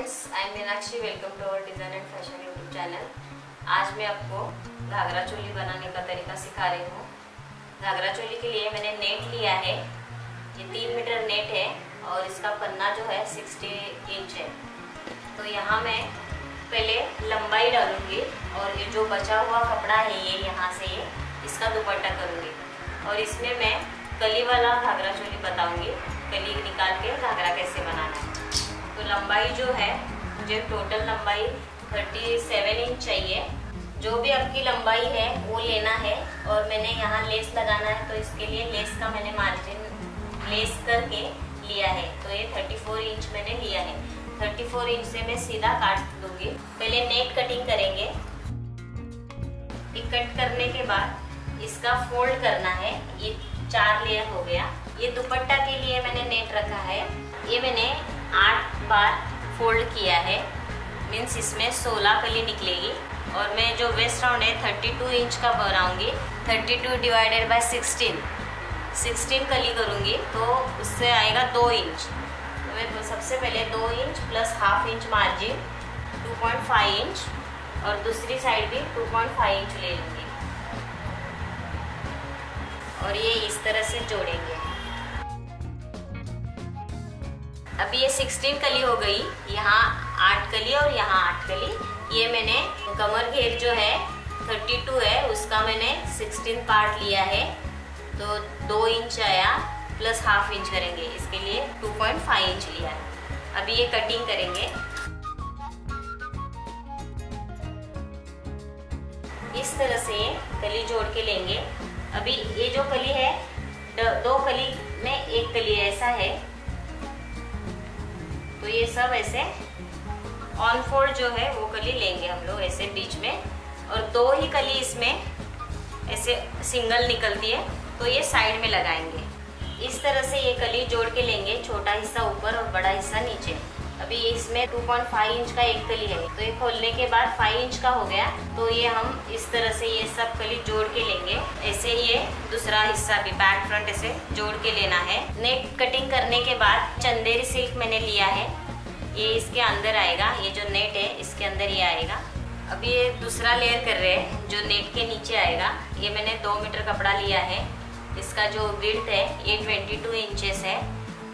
Friends, I am Meenakshi. Welcome to our design and fashion YouTube channel. आज मैं आपको घाघरा चोली बनाने का तरीका सिखा रही हूँ। घाघरा चोली के लिए मैंने नेट लिया है, ये 3 मीटर नेट है और इसका पन्ना जो है 60 इंच है। तो यहाँ मैं पहले लंबाई डालूंगी और ये जो बचा हुआ कपड़ा है ये यहाँ से ये इसका दुपट्टा करूँगी और इसमें मैं कली वाला घाघरा चोली बताऊँगी, कली निकाल के घाघरा कैसे बनाना है। तो लंबाई जो है मुझे टोटल लंबाई 37 इंच चाहिए। जो भी आपकी लंबाई है वो लेना है और मैंने यहाँ लेस लगाना है तो इसके लिए लेस का मैंने मार्जिन लेस करके लिया है। तो ये 34 इंच मैंने लिया है। 34 इंच से मैं सीधा काट दूंगी। पहले नेक कटिंग करेंगे। कट करने के बाद इसका फोल्ड करना है। ये 4 लेयर हो गया। ये दुपट्टा के लिए मैंने नेट रखा है। ये मैंने 8 बार फोल्ड किया है, मीन्स इसमें 16 कली निकलेगी। और मैं जो वेस्ट राउंड है 32 इंच का बनाऊंगी। 32 डिवाइडेड बाय 16 कली करूंगी तो उससे आएगा 2 इंच। तो मैं सबसे पहले 2 inch plus half inch margin 2.5 inch और दूसरी साइड भी 2.5 इंच ले लूँगी और ये इस तरह से जोड़ेंगे। अभी ये 16 कली हो गई, यहाँ 8 कली और यहाँ 8 कली। ये मैंने कमर घेर जो है 32 है उसका मैंने 16 पार्ट लिया है तो 2 इंच आया प्लस हाफ इंच करेंगे, इसके लिए 2.5 इंच लिया है। अभी ये कटिंग करेंगे। इस तरह से कली जोड़ के लेंगे। अभी ये जो कली है 2 कली में 1 कली ऐसा है तो ये सब ऐसे ऑन फोल्ड जो है वो कली लेंगे हम लोग ऐसे बीच में और 2 ही कली इसमें ऐसे सिंगल निकलती है तो ये साइड में लगाएंगे। इस तरह से ये कली जोड़ के लेंगे, छोटा हिस्सा ऊपर और बड़ा हिस्सा नीचे। अभी इसमें 2.5 इंच का 1 कली है तो ये खोलने के बाद 5 इंच का हो गया तो ये हम इस तरह से ये सब कली जोड़ के लेंगे। ऐसे ये दूसरा हिस्सा भी बैक फ्रंट ऐसे जोड़ के लेना है। नेक कटिंग करने के बाद चंदेरी सिल्क मैंने लिया है, ये इसके अंदर आएगा। ये जो नेट है इसके अंदर ये आएगा। अभी ये दूसरा लेयर कर रहे हैं जो नेट के नीचे आएगा। ये मैंने 2 मीटर कपड़ा लिया है, इसका जो विड्थ है ये 22 इंचेस है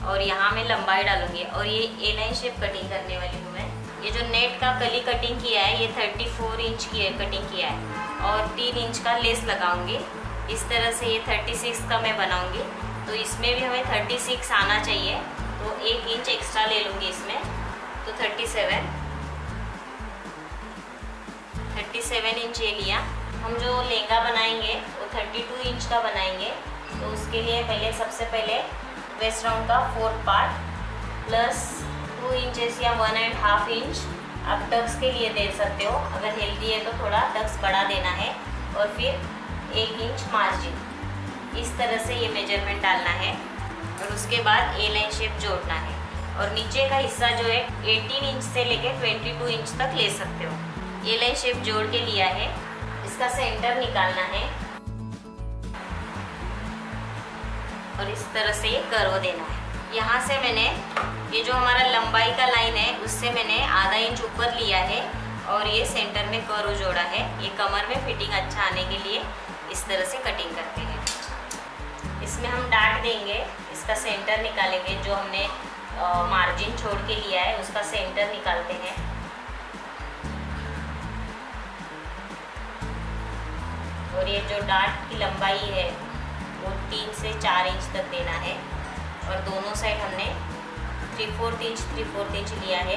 और यहाँ मैं लंबाई डालूंगी और ये ए लाइन शेप कटिंग करने वाली हूँ मैं। ये जो नेट का कली कटिंग किया है ये 34 इंच की कटिंग किया है और 3 इंच का लेस लगाऊंगी। इस तरह से ये 36 का मैं बनाऊंगी तो इसमें भी हमें 36 आना चाहिए तो 1 इंच एक्स्ट्रा ले लूँगी इसमें। तो 37 इंच ये लिया। हम जो लहंगा बनाएंगे वो 32 इंच का बनाएंगे तो उसके लिए पहले सबसे पहले वेस्ट राउंड का 4 पार्ट प्लस 2 इंचेस या 1.5 इंच आप टक्स के लिए दे सकते हो। अगर हेल्दी है तो थोड़ा टक्स बढ़ा देना है और फिर 1 इंच मार्जिन। इस तरह से ये मेजरमेंट डालना है और उसके बाद ए लाइन शेप जोड़ना है और नीचे का हिस्सा जो है 18 इंच से लेकर 22 इंच तक ले सकते हो। ए लाइन शेप जोड़ के लिया है, इसका सेंटर निकालना है और इस तरह से ये कर्व देना है। यहाँ से मैंने ये जो हमारा लंबाई का लाइन है उससे मैंने आधा इंच ऊपर लिया है और ये सेंटर में कर्व जोड़ा है। ये कमर में फिटिंग अच्छा आने के लिए इस तरह से कटिंग करते हैं। इसमें हम डाट देंगे, इसका सेंटर निकालेंगे। जो हमने मार्जिन छोड़ के लिया है उसका सेंटर निकालते हैं। और ये जो डाट की लंबाई है वो 3 से 4 इंच तक देना है और दोनों साइड हमने 3/4 इंच लिया है।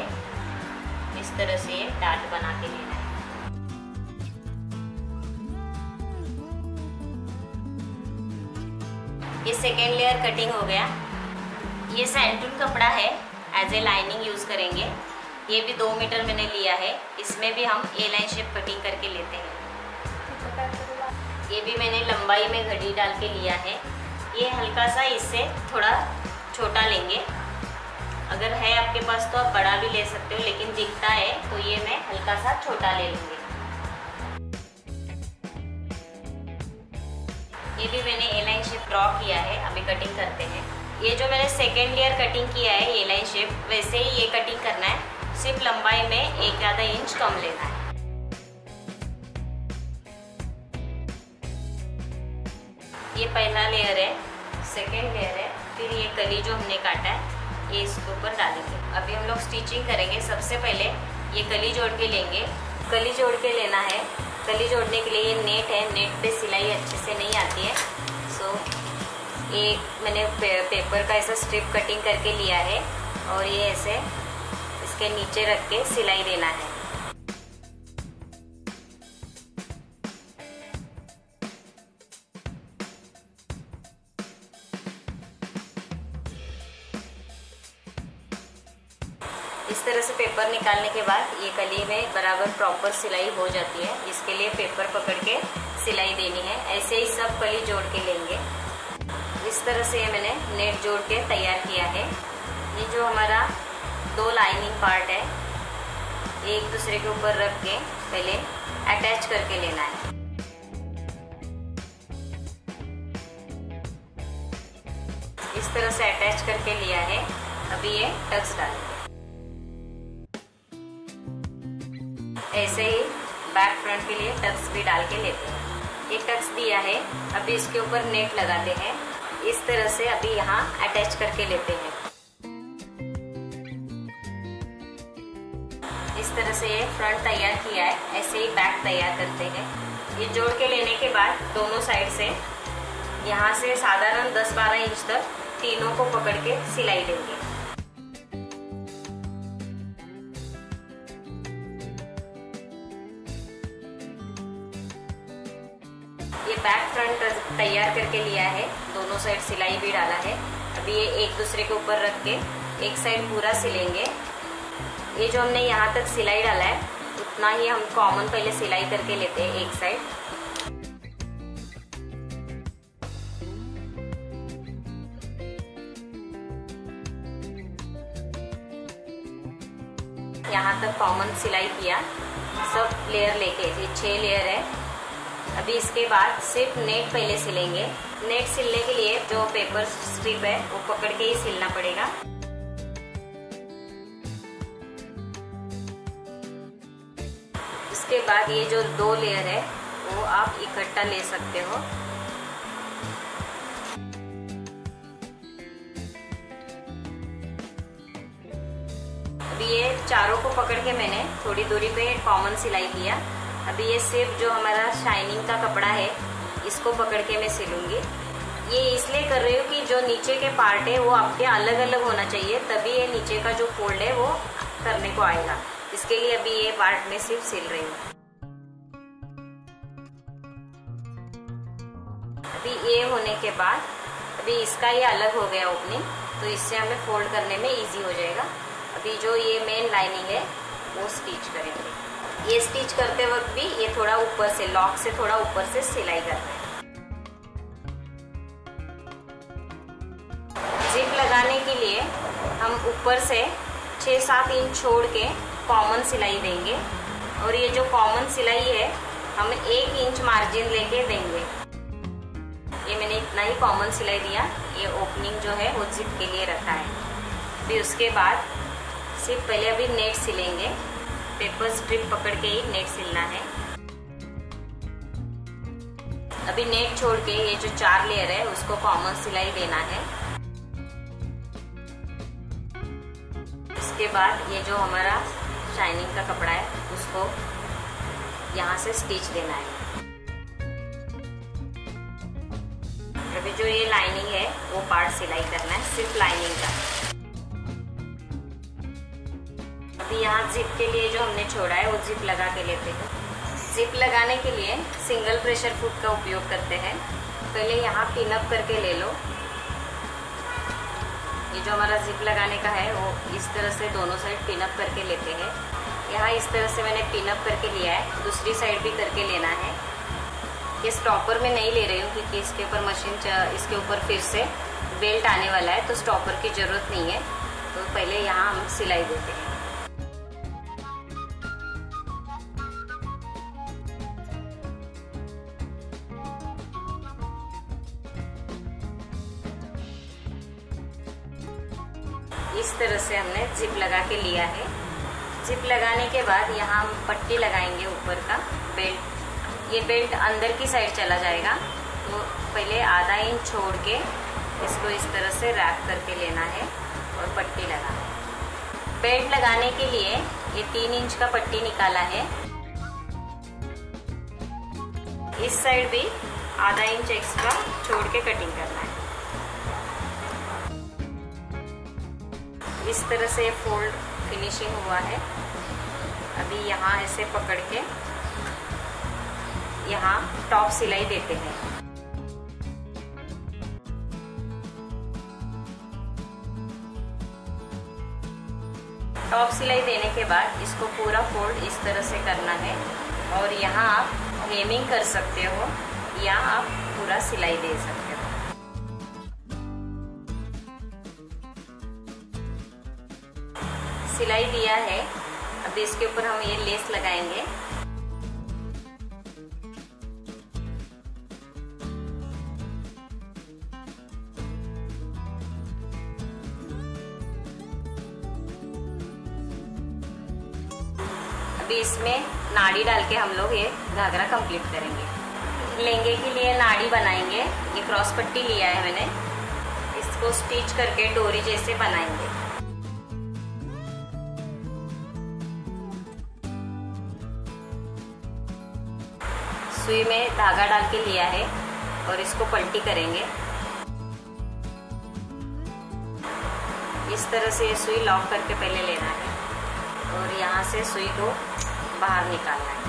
इस तरह से ये डाट बना के लेना है। ये सेकेंड लेयर कटिंग हो गया। ये सैंटून कपड़ा है, एज ए लाइनिंग यूज करेंगे। ये भी 2 मीटर मैंने लिया है, इसमें भी हम ए लाइन शेप कटिंग करके लेते हैं। ये भी मैंने लंबाई में घड़ी डाल के लिया है। ये हल्का सा इससे थोड़ा छोटा लेंगे। अगर है आपके पास तो आप बड़ा भी ले सकते हो, लेकिन दिखता है तो ये मैं हल्का सा छोटा ले लूँगी। ये भी मैंने ए लाइन शेप ड्रॉ किया है। अभी कटिंग करते हैं। ये जो मैंने सेकेंड लेयर कटिंग किया है ये लाइन शेप, वैसे ही ये कटिंग करना है। सिर्फ आधा इंच कम लेना है। ये पहला लेयर है, सेकेंड लेयर है, फिर ये कली जो हमने काटा है ये इसके ऊपर डालेंगे। अभी हम लोग स्टिचिंग करेंगे। सबसे पहले ये कली जोड़ के लेंगे, कली जोड़ के लेना है। कली जोड़ने के लिए ये नेट है, नेट पे सिलाई अच्छे से नहीं आती है, सो ये मैंने पेपर का ऐसा स्ट्रिप कटिंग करके लिया है और ये ऐसे इसके नीचे रख के सिलाई देना है। इस तरह से पेपर निकालने के बाद ये कली में बराबर प्रॉपर सिलाई हो जाती है। इसके लिए पेपर पकड़ के सिलाई देनी है। ऐसे ही सब कली जोड़ के लेंगे। इस तरह से ये मैंने नेट जोड़ के तैयार किया है। ये जो हमारा दो लाइनिंग पार्ट है ये एक दूसरे के ऊपर रख के पहले अटैच करके लेना है। इस तरह से अटैच करके लिया है। अभी ये टक्स डालेंगे। ऐसे ही बैक फ्रंट के लिए टक्स भी डाल के लेते हैं। ये टक्स दिया है, अभी इसके ऊपर नेट लगाते हैं। इस तरह से अभी यहाँ अटैच करके लेते हैं। इस तरह से ये फ्रंट तैयार किया है, ऐसे ही बैक तैयार करते हैं। ये जोड़ के लेने के बाद दोनों साइड से यहाँ से साधारण 10-12 इंच तक तीनों को पकड़ के सिलाई देंगे। ये बैक फ्रंट तैयार करके लिया है, दोनों साइड सिलाई भी डाला है। अभी ये एक दूसरे के ऊपर रख के एक साइड पूरा सिलेंगे। ये जो हमने यहाँ तक सिलाई डाला है उतना ही हम कॉमन पहले सिलाई करके लेते हैं एक साइड। यहाँ तक कॉमन सिलाई किया, सब लेयर लेके, ये 6 लेयर है। अभी इसके बाद सिर्फ नेट पहले सिलेंगे। नेट सिलने के लिए जो पेपर स्ट्रिप है वो पकड़ के ही सिलना पड़ेगा। इसके बाद ये जो 2 लेयर है वो आप इकट्ठा ले सकते हो। अभी ये चारों को पकड़ के मैंने थोड़ी दूरी पे कॉमन सिलाई किया। अभी ये सिर्फ जो हमारा शाइनिंग का कपड़ा है इसको पकड़ के मैं सिलूंगी। ये इसलिए कर रही हूँ कि जो नीचे के पार्ट है वो आपके अलग अलग होना चाहिए, तभी ये नीचे का जो फोल्ड है वो करने को आएगा। इसके लिए अभी ये पार्ट में सिर्फ सिल रही हूँ। अभी ये होने के बाद अभी इसका ये अलग हो गया ओपनिंग, तो इससे हमें फोल्ड करने में इजी हो जाएगा। अभी जो ये मेन लाइनिंग है वो स्टिच करेंगे। ये स्टिच करते वक्त भी ये थोड़ा ऊपर से, लॉक से थोड़ा ऊपर से सिलाई करना है। जिप लगाने के लिए हम ऊपर से 6-7 इंच छोड़ के कॉमन सिलाई देंगे और ये जो कॉमन सिलाई है हम 1 इंच मार्जिन लेके देंगे। ये मैंने इतना ही कॉमन सिलाई दिया। ये ओपनिंग जो है वो जिप के लिए रखा है। फिर उसके बाद सिर्फ पहले अभी नेट सिलेंगे। पेपर स्ट्रिप पकड़ के ही नेट सिलना है। अभी नेट छोड़ के ये जो 4 लेयर है उसको कॉमन सिलाई देना है। इसके बाद ये जो हमारा शाइनिंग का कपड़ा है उसको यहाँ से स्टिच देना है। अभी जो ये लाइनिंग है वो पार्ट सिलाई करना है, सिर्फ लाइनिंग का। अभी यहाँ जिप के लिए जो हमने छोड़ा है वो जिप लगा के लेते हैं। जिप लगाने के लिए सिंगल प्रेशर फुट का उपयोग करते हैं। पहले यहाँ पिन अप करके ले लो। ये जो हमारा जिप लगाने का है वो इस तरह से दोनों साइड पिन अप करके लेते हैं। यहाँ इस तरह से मैंने पिन अप करके लिया है, दूसरी साइड भी करके लेना है। ये स्टॉपर में नहीं ले रही हूँ क्योंकि इसके ऊपर मशीन, इसके ऊपर फिर से बेल्ट आने वाला है तो स्टॉपर की जरूरत नहीं है। तो पहले यहाँ हम सिलाई देते हैं। इस तरह से हमने जिप लगा के लिया है। जिप लगाने के बाद यहाँ हम पट्टी लगाएंगे ऊपर का बेल्ट। ये बेल्ट अंदर की साइड चला जाएगा, तो पहले आधा इंच छोड़ के इसको इस तरह से रैप करके लेना है और पट्टी लगाना है। बेल्ट लगाने के लिए ये 3 इंच का पट्टी निकाला है। इस साइड भी आधा इंच एक्स्ट्रा छोड़ के कटिंग करना है। इस तरह से फोल्ड फिनिशिंग हुआ है। अभी यहाँ ऐसे पकड़ के यहाँ टॉप सिलाई देते हैं। टॉप सिलाई देने के बाद इसको पूरा फोल्ड इस तरह से करना है और यहाँ आप हेमिंग कर सकते हो या आप पूरा सिलाई दे सकते हो। सिलाई दिया है, अभी इसके ऊपर हम ये लेस लगाएंगे। अभी इसमें नाड़ी डाल के हम लोग ये घाघरा कंप्लीट करेंगे। लहंगे के लिए नाड़ी बनाएंगे। ये क्रॉस पट्टी लिया है मैंने, इसको स्टिच करके डोरी जैसे बनाएंगे। सुई में धागा डाल के लिया है और इसको पलटी करेंगे। इस तरह से सुई लॉक करके पहले लेना है और यहाँ से सुई को बाहर निकालना है।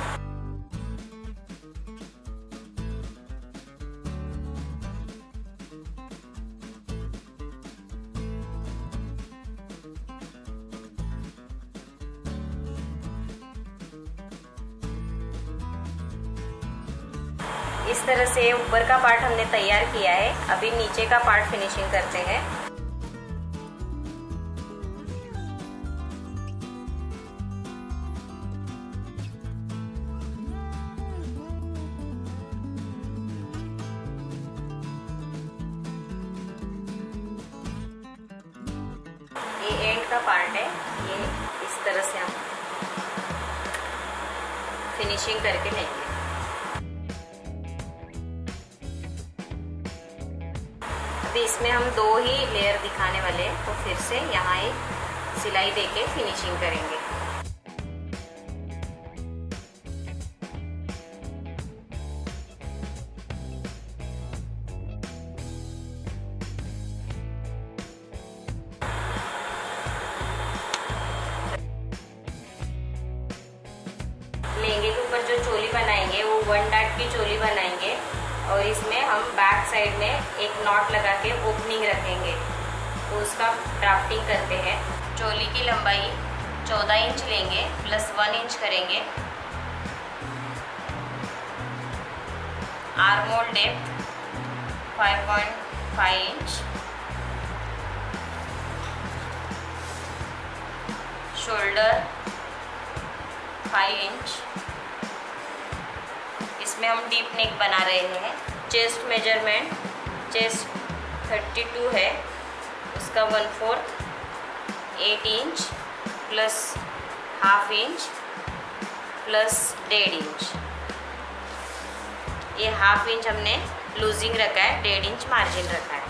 इस तरह से ऊपर का पार्ट हमने तैयार किया है। अभी नीचे का पार्ट फिनिशिंग करते हैं। ये एंड का पार्ट है, ये इस तरह से हम फिनिशिंग करके लेंगे। अभी इसमें हम 2 ही लेयर दिखाने वाले हैं, तो फिर से यहाँ एक सिलाई देके फिनिशिंग करेंगे। लहंगे के ऊपर जो चोली बनाएंगे वो 1 डॉट की चोली बनाएंगे और इसमें हम बैक साइड में एक नॉट लगा के ओपनिंग रखेंगे, तो उसका ड्राफ्टिंग करते हैं। चोली की लंबाई 14 इंच लेंगे, प्लस 1 इंच करेंगे। Arm hole depth 5.5 inch, shoulder 5 inch. इसमें हम डीप नेक बना रहे हैं। चेस्ट मेजरमेंट, चेस्ट 32 है, उसका 1/4 8 inch plus ½ inch plus 1.5 inch. ये ½ इंच हमने लूजिंग रखा है, 1.5 इंच मार्जिन रखा है।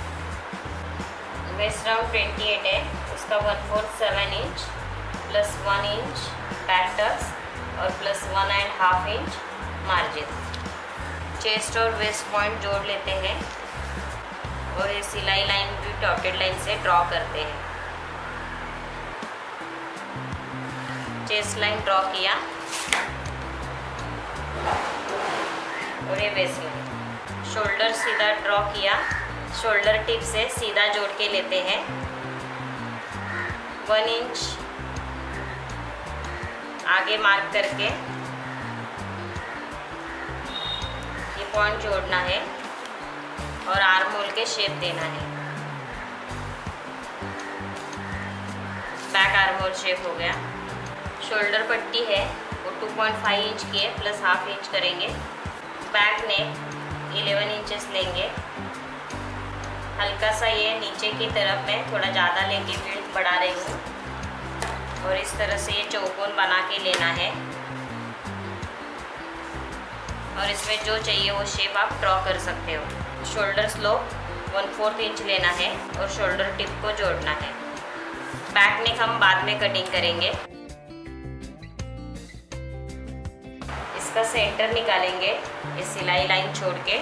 वेस्ट राउंड 28 है, उसका 1/4 7 inch plus 1 inch back tucks और प्लस 1.5 इंच मार्जिन। चेस्ट और वेस्ट पॉइंट जोड़ लेते हैं और ये सिलाई लाइन भी डॉटेड लाइन से ड्रॉ करते हैं। चेस्ट लाइन ड्रॉ किया और ये वेस्ट लाइन। शोल्डर सीधा ड्रॉ किया, शोल्डर टिप से सीधा जोड़ के लेते हैं। 1 इंच आगे मार्क करके पॉइंट जोड़ना है और आर्म होल के शेप देना है। बैक आर्म होल शेप हो गया। शोल्डर पट्टी है वो 2.5 इंच की है, प्लस ½ इंच करेंगे। बैक नेक 11 इंचेस लेंगे। हल्का सा ये नीचे की तरफ में थोड़ा ज़्यादा लेके विड्थ बढ़ा रही हूँ और इस तरह से ये चौकोन बना के लेना है और इसमें जो चाहिए वो शेप आप ड्रॉ कर सकते हो। शोल्डर स्लोप 1/4 इंच लेना है और शोल्डर टिप को जोड़ना है। बैक नेक हम बाद में कटिंग करेंगे। इसका सेंटर निकालेंगे ये सिलाई लाइन छोड़ के,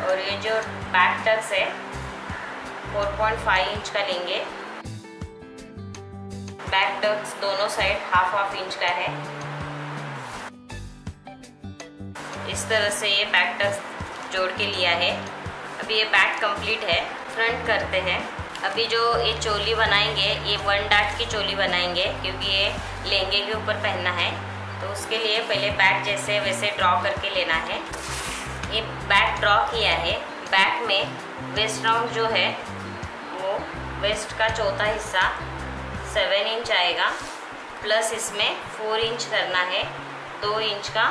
और ये जो बैक टक्स है 4.5 इंच का लेंगे। बैक टक्स दोनों साइड 1/2 इंच का है। इस तरह से ये बैक टक्स जोड़ के लिया है। अभी ये बैक कंप्लीट है। फ्रंट करते हैं। अभी जो ये चोली बनाएंगे ये 1 डाट की चोली बनाएंगे क्योंकि ये लहंगे के ऊपर पहनना है। तो उसके लिए पहले बैक जैसे वैसे ड्रॉ करके लेना है। ये बैक ड्रॉ किया है। बैक में वेस्ट राउंड जो है वो वेस्ट का चौथा हिस्सा 7 इंच आएगा, प्लस इसमें 4 इंच करना है। 2 इंच का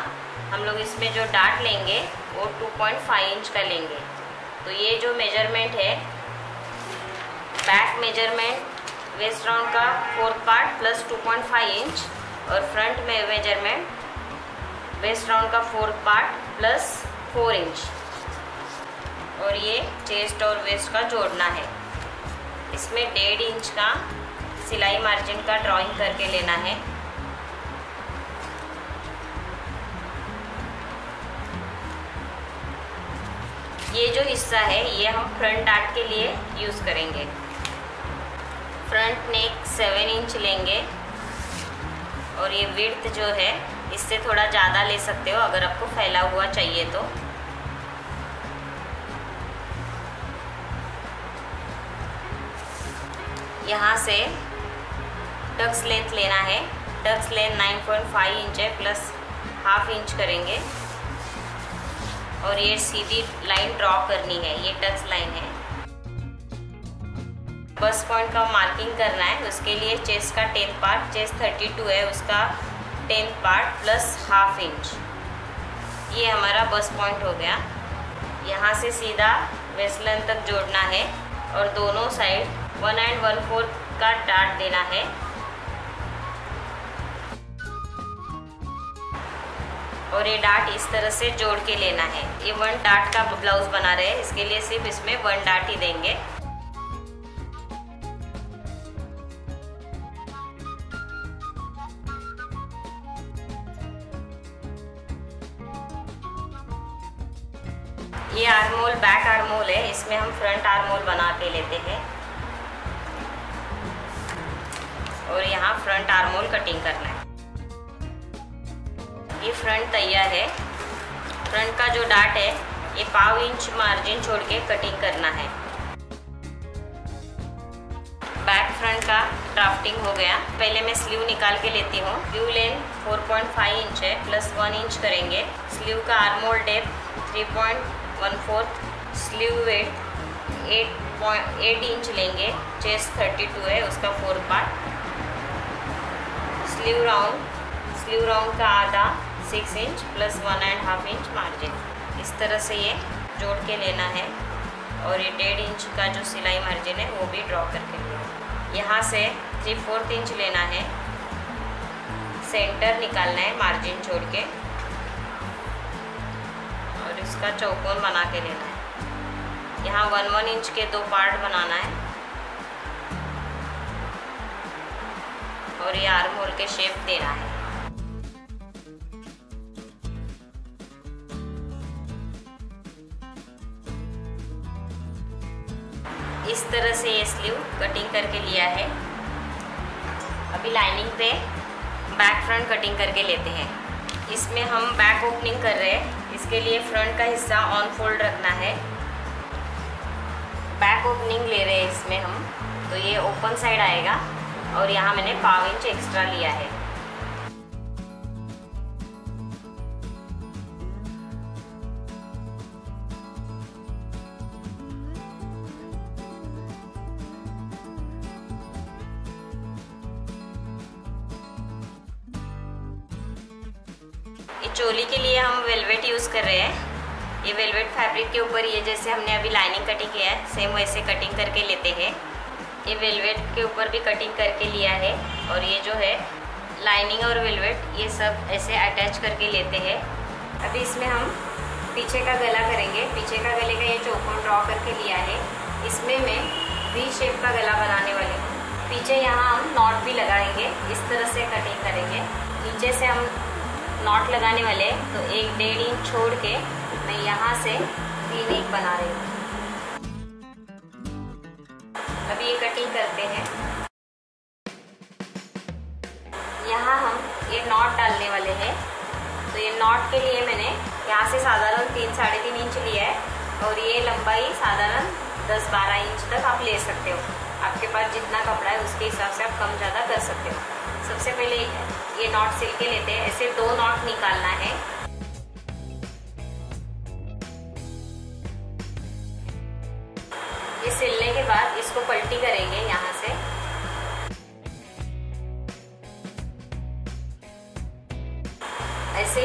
हम लोग इसमें जो डाट लेंगे वो 2.5 इंच का लेंगे। तो ये जो मेजरमेंट है, बैक मेजरमेंट वेस्ट राउंड का 4th पार्ट प्लस 2.5 इंच और फ्रंट में मेजरमेंट वेस्ट राउंड का 4th पार्ट प्लस 4 इंच, और ये चेस्ट और वेस्ट का जोड़ना है। इसमें 1.5 इंच का सिलाई मार्जिन का ड्राइंग करके लेना है। ये जो हिस्सा है ये हम फ्रंट डाट के लिए यूज़ करेंगे। फ्रंट नेक 7 इंच लेंगे और ये विड्थ जो है इससे थोड़ा ज़्यादा ले सकते हो अगर आपको फैला हुआ चाहिए तो। यहाँ से टक्स लेंथ लेना है। टक्स लेंथ 9.5 इंच है, प्लस 1/2 इंच करेंगे और ये सीधी लाइन ड्रॉ करनी है। ये टक्स लाइन है। बस पॉइंट का मार्किंग करना है। उसके लिए चेस्ट का 10th पार्ट, चेस्ट 32 है उसका 10th पार्ट प्लस 1/2 इंच, ये हमारा बस पॉइंट हो गया। यहाँ से सीधा वेस्ट लाइन तक जोड़ना है और दोनों साइड 1 and 1/4 का डाट देना है। और ये डाट इस तरह से जोड़ के लेना है। ये 1 डाट का ब्लाउज बना रहे हैं, इसके लिए सिर्फ इसमें 1 डाट ही देंगे। ये आर्मोल बैक आर्मोल है, इसमें हम फ्रंट आर्मोल बना के लेते हैं और यहाँ फ्रंट आर्मोल कटिंग करना है। ये फ्रंट तैयार है। फ्रंट का जो डाट है ये 1/2 इंच मार्जिन छोड़ के कटिंग करना है। बैक फ्रंट का ड्राफ्टिंग हो गया। पहले मैं स्लीव निकाल के लेती हूँ। स्लीव लेंथ 4.5 इंच है, प्लस 1 इंच करेंगे। स्लीव का आर्मोल डेप्थ 3.14, स्लीव वेट 8 इंच लेंगे। चेस्ट 32 है उसका 4th पार्ट। स्लीव राउंड का आधा 6 inch plus 1 and 1/2 inch margin. इस तरह से ये जोड़ के लेना है और ये 1.5 इंच का जो सिलाई मार्जिन है वो भी ड्रॉ करके लेना है। यहाँ से 3/4 इंच लेना है। सेंटर निकालना है मार्जिन छोड़ के और इसका चौकोन बना के लेना है। यहाँ 1 इंच के 2 पार्ट बनाना है और ये आर्म होल के शेप देना है। इस तरह से ये स्लीव कटिंग करके लिया है। अभी लाइनिंग पे बैक फ्रंट कटिंग करके लेते हैं। इसमें हम बैक ओपनिंग कर रहे हैं, इसके लिए फ्रंट का हिस्सा ऑन फोल्ड रखना है। बैक ओपनिंग ले रहे हैं इसमें हम, तो ये ओपन साइड आएगा और यहाँ मैंने 1/2 इंच एक्स्ट्रा लिया है। ये चोली के लिए हम वेलवेट यूज़ कर रहे हैं। ये वेलवेट फैब्रिक के ऊपर ये जैसे हमने अभी लाइनिंग कटिंग किया है सेम वैसे कटिंग करके लेते हैं। ये वेलवेट के ऊपर भी कटिंग करके लिया है और ये जो है लाइनिंग और वेलवेट ये सब ऐसे अटैच करके लेते हैं। अभी इसमें हम पीछे का गला करेंगे। पीछे का गले का ये चौकोन ड्रॉ करके लिया है, इसमें मैं वी शेप का गला बनाने वाली हूँ। पीछे यहाँ हम नॉट भी लगाएंगे, इस तरह से कटिंग करेंगे। नीचे से हम नॉट लगाने वाले, तो 1-1.5 इंच छोड़ के मैं यहाँ से 3 इंच बना रही हूँ। अभी ये कटिंग करते हैं। यहाँ हम ये नॉट डालने वाले हैं, तो ये नॉट के लिए मैंने यहाँ से साधारण 3-3.5 इंच लिया है और ये लंबाई साधारण 10-12 इंच तक आप ले सकते हो। आपके पास जितना कपड़ा है उसके हिसाब से आप कम ज़्यादा कर सकते हो। सबसे पहले ये नॉट सिल के लेते हैं। ऐसे 2 नॉट निकालना है। ये सिलने के बाद इसको पलटी करेंगे यहाँ से। ऐसे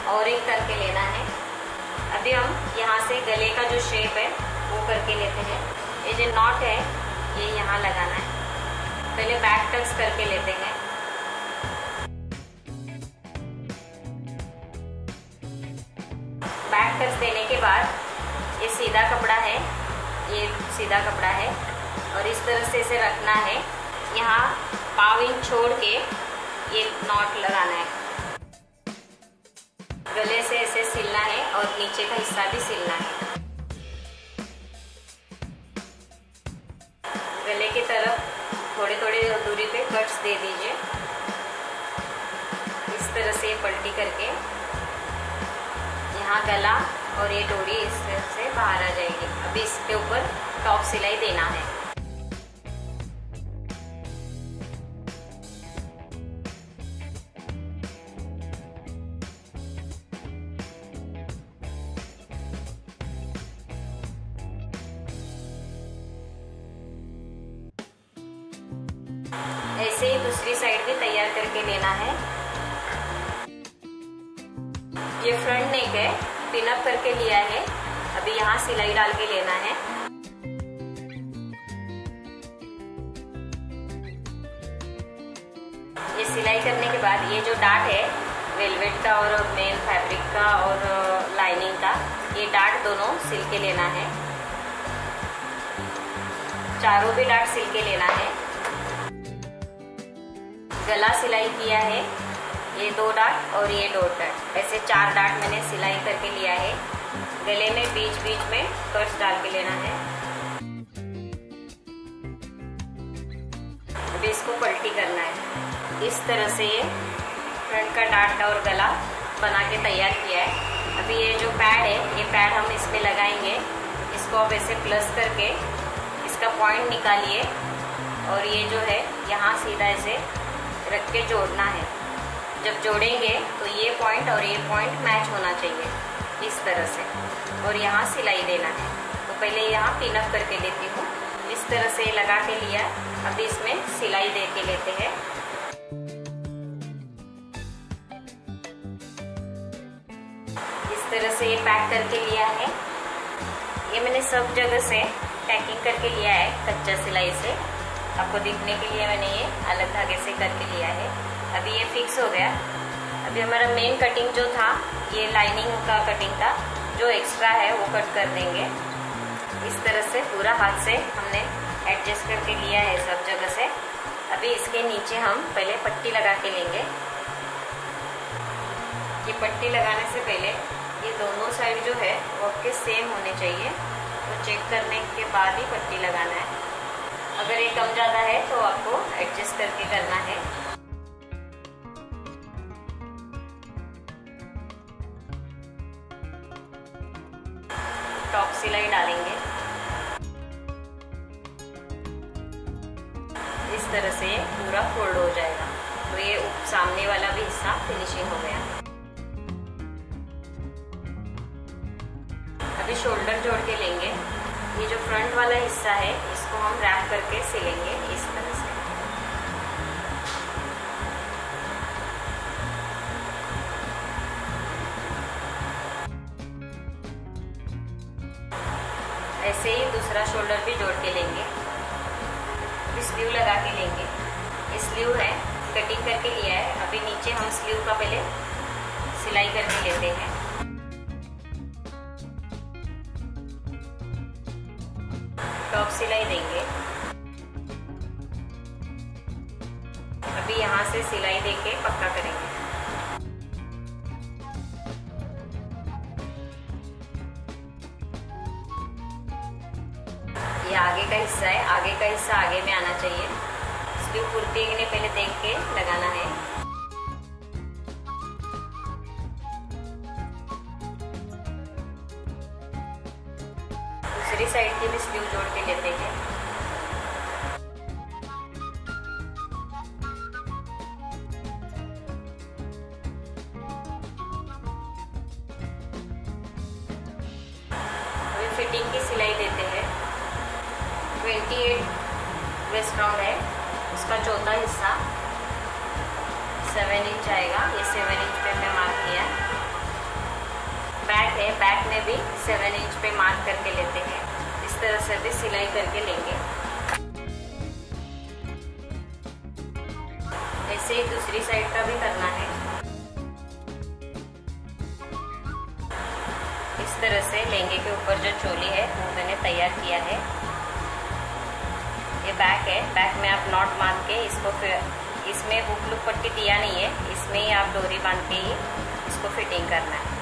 और एक करके लेना है। अभी हम यहाँ से गले का जो शेप है वो करके लेते हैं। ये जो नॉट है ये यहाँ लगाना है। पहले बैक टक्स करके लेते हैं। बैक टक्स देने के बाद ये सीधा कपड़ा है, ये सीधा कपड़ा है और इस तरह से इसे रखना है। यहाँ 1/2 इंच छोड़ के ये नॉट लगाना है। गले से ऐसे सिलना है और नीचे का हिस्सा भी सिलना है। गले की तरफ थोड़े थोड़े दूरी पे कट्स दे दीजिए। इस तरह से पलटी करके यहाँ गला और ये डोरी इस तरह से बाहर आ जाएगी। अभी इसके ऊपर टॉप सिलाई देना है। ऐसे ही दूसरी साइड भी तैयार करके लेना है। ये फ्रंट नेक है, पिन अप करके लिया है। अभी यहाँ सिलाई डाल के लेना है। ये सिलाई करने के बाद ये जो डार्ट है वेलवेट का और मेन फैब्रिक का और लाइनिंग का, ये डार्ट दोनों सिल के लेना है। चारों भी डार्ट सिल के लेना है। गला सिलाई किया है, ये 2 डार्ट और ये 2 डार्ट, ऐसे 4 डार्ट मैंने सिलाई करके लिया है। गले में बीच बीच में कट्स डाल के लेना है। अभी इसको पलटी करना है। इस तरह से ये फ्रंट का डार्ट और गला बना के तैयार किया है। अभी ये जो पैड है, ये पैड हम इसमें लगाएंगे। इसको अब ऐसे प्लस करके इसका पॉइंट निकालिए और ये जो है यहाँ सीधा ऐसे रख के जोड़ना है। जब जोड़ेंगे तो ये पॉइंट और ये पॉइंट मैच होना चाहिए इस तरह से, और यहाँ सिलाई देना है। तो पहले यहाँ पिन अप करके लेती हूँ। इस तरह से लगा के लिया। अभी इसमें सिलाई दे के लेते हैं। इस तरह से ये पैक करके लिया है। ये मैंने सब जगह से पैकिंग करके लिया है कच्चा सिलाई से। आपको दिखने के लिए मैंने ये अलग धागे से करके लिया है। अभी ये फिक्स हो गया। अभी हमारा मेन कटिंग जो था, ये लाइनिंग का कटिंग था, जो एक्स्ट्रा है वो कट कर देंगे। इस तरह से पूरा हाथ से हमने एडजस्ट करके लिया है सब जगह से। अभी इसके नीचे हम पहले पट्टी लगा के लेंगे। ये पट्टी लगाने से पहले ये दोनों साइड जो है वो आपके सेम होने चाहिए, तो चेक करने के बाद ही पट्टी लगाना है। अगर ये कम ज़्यादा है तो आपको एडजस्ट करके करना है। टॉप सिलाई डालेंगे। इस तरह से पूरा फोल्ड हो जाएगा, तो ये सामने वाला भी हिस्सा फिनिशिंग हो गया। अभी शोल्डर जोड़ के लेंगे। ये जो फ्रंट वाला हिस्सा है इसको हम रैप करके सिलेंगे इस तरह से। ऐसे ही दूसरा शोल्डर भी जोड़ के लेंगे। स्लीव लगा के लेंगे। ये स्लीव है, कटिंग करके लिया है। अभी नीचे हम स्लीव का पहले सिलाई करके लेते हैं। टॉप सिलाई देंगे। अभी यहाँ से सिलाई देके पक्का करेंगे। ये आगे का हिस्सा है, आगे का हिस्सा आगे में आना चाहिए। स्लीव कुर्ती ने पहले देख के लगाना है। दूसरी साइड की भी स्लीव जोड़ के लेते हैं। अभी फिटिंग की सिलाई देते हैं। 28 वेस्ट राउंड है, उसका चौथा हिस्सा 7 इंच आएगा। ये 7 इंच पे मैं मार्क किया। बैक है, बैक में भी 7 इंच पे मार्क करके लेते हैं। इस तरह से भी सिलाई करके लेंगे। ऐसे ही दूसरी साइड का भी करना है। इस तरह से लहंगे के ऊपर जो चोली है वो मैंने तैयार किया है। ये बैक है, बैक में आप नॉट बांध के इसको, फिर इसमें हुक लुक पट्टी दिया नहीं है, इसमें ही आप डोरी बांध के ही इसको फिटिंग करना है।